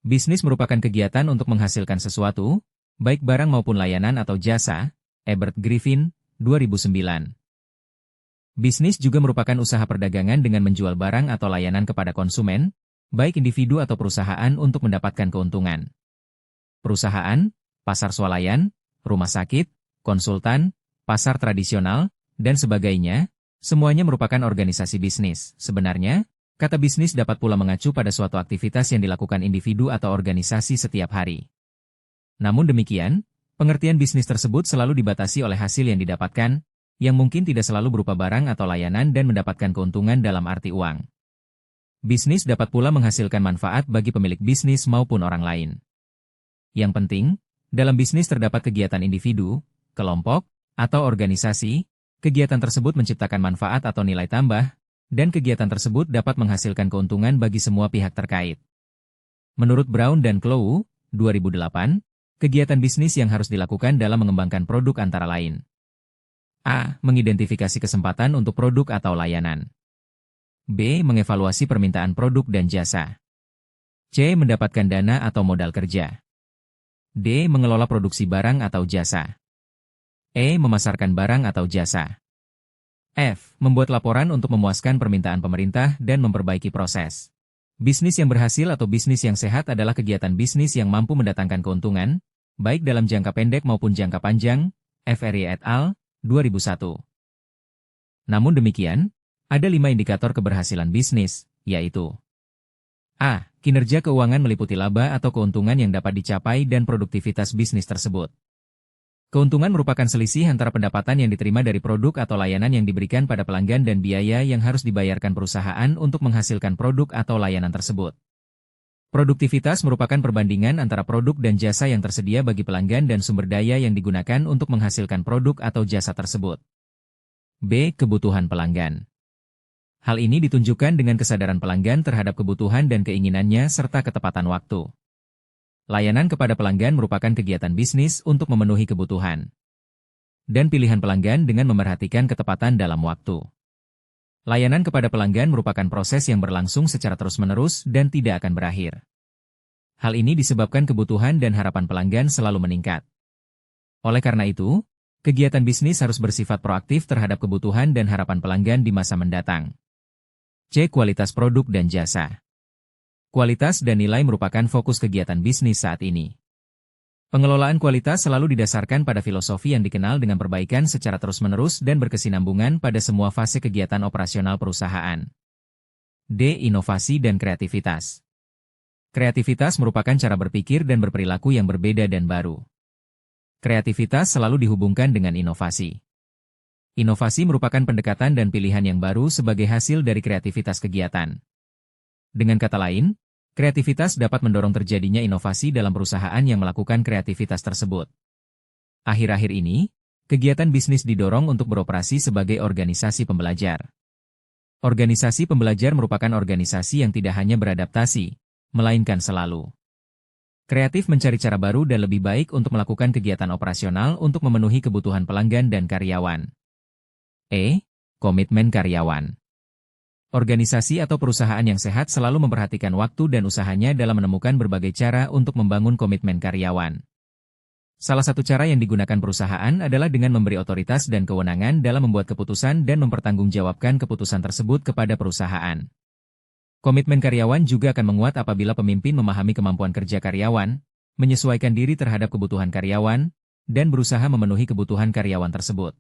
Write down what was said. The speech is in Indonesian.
Bisnis merupakan kegiatan untuk menghasilkan sesuatu, baik barang maupun layanan atau jasa. Ebert Griffin, 2009. Bisnis juga merupakan usaha perdagangan dengan menjual barang atau layanan kepada konsumen, baik individu atau perusahaan untuk mendapatkan keuntungan. Perusahaan, pasar swalayan, rumah sakit, konsultan, pasar tradisional, dan sebagainya, semuanya merupakan organisasi bisnis. Sebenarnya, kata bisnis dapat pula mengacu pada suatu aktivitas yang dilakukan individu atau organisasi setiap hari. Namun demikian, pengertian bisnis tersebut selalu dibatasi oleh hasil yang didapatkan, yang mungkin tidak selalu berupa barang atau layanan dan mendapatkan keuntungan dalam arti uang. Bisnis dapat pula menghasilkan manfaat bagi pemilik bisnis maupun orang lain. Yang penting, dalam bisnis terdapat kegiatan individu, kelompok, atau organisasi, kegiatan tersebut menciptakan manfaat atau nilai tambah, dan kegiatan tersebut dapat menghasilkan keuntungan bagi semua pihak terkait. Menurut Brown dan Clough, 2008, kegiatan bisnis yang harus dilakukan dalam mengembangkan produk antara lain. A. Mengidentifikasi kesempatan untuk produk atau layanan. B. Mengevaluasi permintaan produk dan jasa. C. Mendapatkan dana atau modal kerja. D. Mengelola produksi barang atau jasa. E. Memasarkan barang atau jasa. F. Membuat laporan untuk memuaskan permintaan pemerintah dan memperbaiki proses. Bisnis yang berhasil atau bisnis yang sehat adalah kegiatan bisnis yang mampu mendatangkan keuntungan, baik dalam jangka pendek maupun jangka panjang. Ferry et al., 2001. Namun demikian, ada 5 indikator keberhasilan bisnis, yaitu A. Kinerja keuangan meliputi laba atau keuntungan yang dapat dicapai dan produktivitas bisnis tersebut. Keuntungan merupakan selisih antara pendapatan yang diterima dari produk atau layanan yang diberikan pada pelanggan dan biaya yang harus dibayarkan perusahaan untuk menghasilkan produk atau layanan tersebut. Produktivitas merupakan perbandingan antara produk dan jasa yang tersedia bagi pelanggan dan sumber daya yang digunakan untuk menghasilkan produk atau jasa tersebut. B. Kebutuhan pelanggan. Hal ini ditunjukkan dengan kesadaran pelanggan terhadap kebutuhan dan keinginannya serta ketepatan waktu. Layanan kepada pelanggan merupakan kegiatan bisnis untuk memenuhi kebutuhan dan pilihan pelanggan dengan memerhatikan ketepatan dalam waktu. Layanan kepada pelanggan merupakan proses yang berlangsung secara terus-menerus dan tidak akan berakhir. Hal ini disebabkan kebutuhan dan harapan pelanggan selalu meningkat. Oleh karena itu, kegiatan bisnis harus bersifat proaktif terhadap kebutuhan dan harapan pelanggan di masa mendatang. C. Kualitas produk dan jasa. Kualitas dan nilai merupakan fokus kegiatan bisnis saat ini. Pengelolaan kualitas selalu didasarkan pada filosofi yang dikenal dengan perbaikan secara terus-menerus dan berkesinambungan pada semua fase kegiatan operasional perusahaan. D. Inovasi dan kreativitas. Kreativitas merupakan cara berpikir dan berperilaku yang berbeda dan baru. Kreativitas selalu dihubungkan dengan inovasi. Inovasi merupakan pendekatan dan pilihan yang baru sebagai hasil dari kreativitas kegiatan. Dengan kata lain, kreativitas dapat mendorong terjadinya inovasi dalam perusahaan yang melakukan kreativitas tersebut. Akhir-akhir ini, kegiatan bisnis didorong untuk beroperasi sebagai organisasi pembelajar. Organisasi pembelajar merupakan organisasi yang tidak hanya beradaptasi, melainkan selalu kreatif mencari cara baru dan lebih baik untuk melakukan kegiatan operasional untuk memenuhi kebutuhan pelanggan dan karyawan. E. Komitmen karyawan. Organisasi atau perusahaan yang sehat selalu memperhatikan waktu dan usahanya dalam menemukan berbagai cara untuk membangun komitmen karyawan. Salah satu cara yang digunakan perusahaan adalah dengan memberi otoritas dan kewenangan dalam membuat keputusan dan mempertanggungjawabkan keputusan tersebut kepada perusahaan. Komitmen karyawan juga akan menguat apabila pemimpin memahami kemampuan kerja karyawan, menyesuaikan diri terhadap kebutuhan karyawan, dan berusaha memenuhi kebutuhan karyawan tersebut.